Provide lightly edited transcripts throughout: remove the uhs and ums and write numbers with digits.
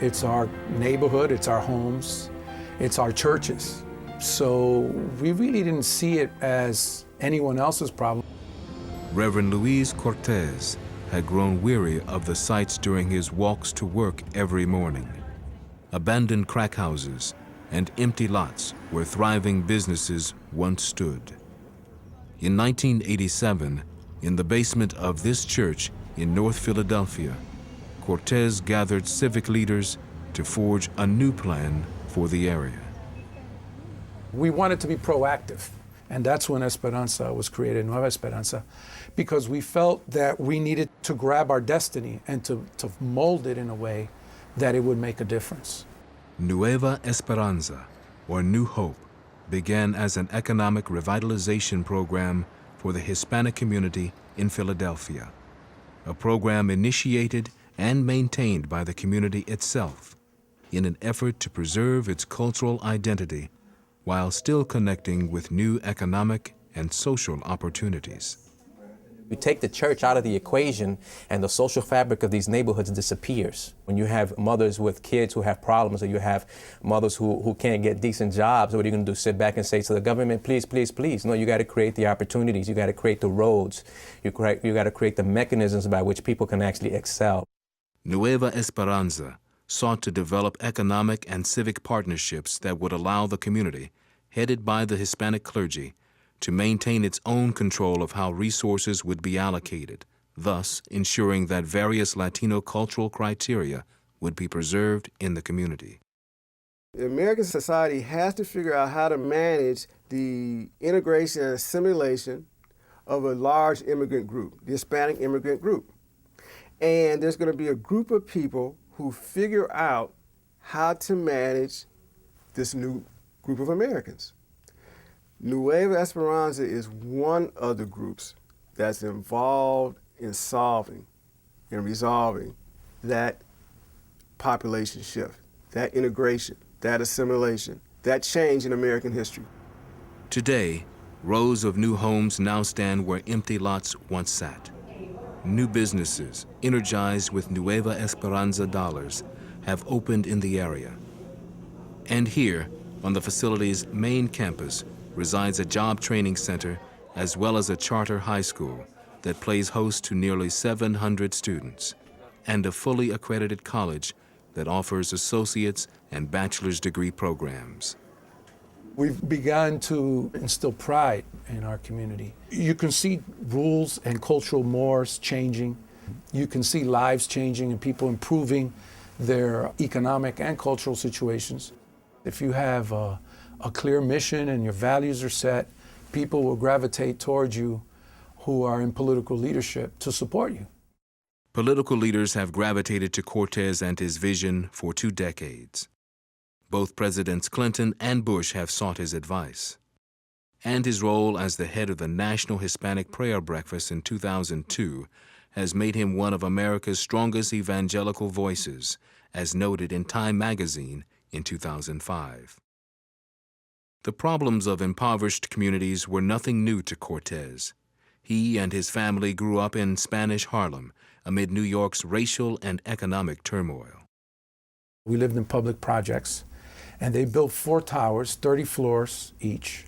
It's our neighborhood, it's our homes, it's our churches. So we really didn't see it as anyone else's problem. Reverend Luis Cortez had grown weary of the sights during his walks to work every morning. Abandoned crack houses and empty lots where thriving businesses once stood. In 1987, in the basement of this church in North Philadelphia, Cortez gathered civic leaders to forge a new plan for the area. We wanted to be proactive, and that's when Esperanza was created, Nueva Esperanza, because we felt that we needed to grab our destiny and to mold it in a way that it would make a difference. Nueva Esperanza, or New Hope, began as an economic revitalization program for the Hispanic community in Philadelphia, a program initiated and maintained by the community itself in an effort to preserve its cultural identity while still connecting with new economic and social opportunities. You take the church out of the equation and the social fabric of these neighborhoods disappears. When you have mothers with kids who have problems, or you have mothers who can't get decent jobs, what are you going to do? Sit back and say to the government, please, please, please? No, you got to create the opportunities. You got to create the roads. You got to create the mechanisms by which people can actually excel. Nueva Esperanza sought to develop economic and civic partnerships that would allow the community, headed by the Hispanic clergy, to maintain its own control of how resources would be allocated, thus ensuring that various Latino cultural criteria would be preserved in the community. American society has to figure out how to manage the integration and assimilation of a large immigrant group, the Hispanic immigrant group. And there's going to be a group of people who figure out how to manage this new group of Americans. Nueva Esperanza is one of the groups that's involved in solving and resolving that population shift, that integration, that assimilation, that change in American history. Today, rows of new homes now stand where empty lots once sat. New businesses, energized with Nueva Esperanza dollars, have opened in the area. And here, on the facility's main campus, resides a job training center as well as a charter high school that plays host to nearly 700 students, and a fully accredited college that offers associate's and bachelor's degree programs. We've begun to instill pride in our community. You can see rules and cultural mores changing. You can see lives changing and people improving their economic and cultural situations. If you have a clear mission and your values are set, people will gravitate towards you who are in political leadership to support you. Political leaders have gravitated to Cortez and his vision for 2 decades. Both Presidents Clinton and Bush have sought his advice. And his role as the head of the National Hispanic Prayer Breakfast in 2002 has made him one of America's strongest evangelical voices, as noted in Time magazine in 2005. The problems of impoverished communities were nothing new to Cortez. He and his family grew up in Spanish Harlem amid New York's racial and economic turmoil. We lived in public projects, and they built 4 towers, 30 floors each.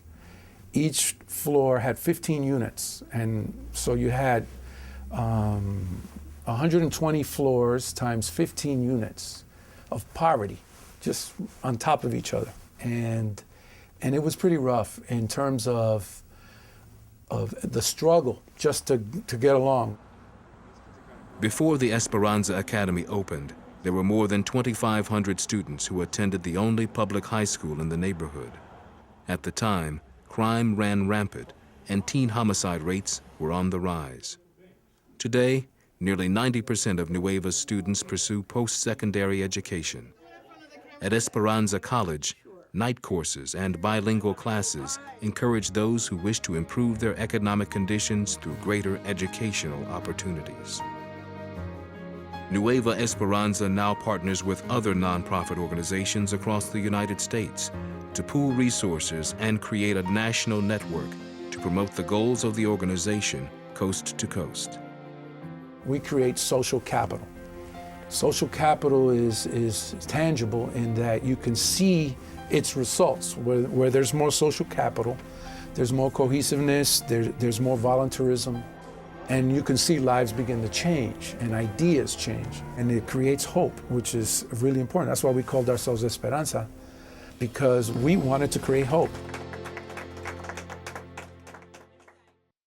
Each floor had 15 units, and so you had 120 floors times 15 units of poverty just on top of each other. And it was pretty rough in terms of the struggle just to get along. Before the Esperanza Academy opened, there were more than 2,500 students who attended the only public high school in the neighborhood. At the time, crime ran rampant and teen homicide rates were on the rise. Today, nearly 90% of Nueva's students pursue post-secondary education. At Esperanza College, night courses and bilingual classes encourage those who wish to improve their economic conditions through greater educational opportunities. Nueva Esperanza now partners with other nonprofit organizations across the United States to pool resources and create a national network to promote the goals of the organization coast to coast. we create social capital. Social capital is tangible in that you can see its results. Where there's more social capital, there's more cohesiveness, there's more volunteerism, and you can see lives begin to change and ideas change. And it creates hope, which is really important. That's why we called ourselves Esperanza, because we wanted to create hope.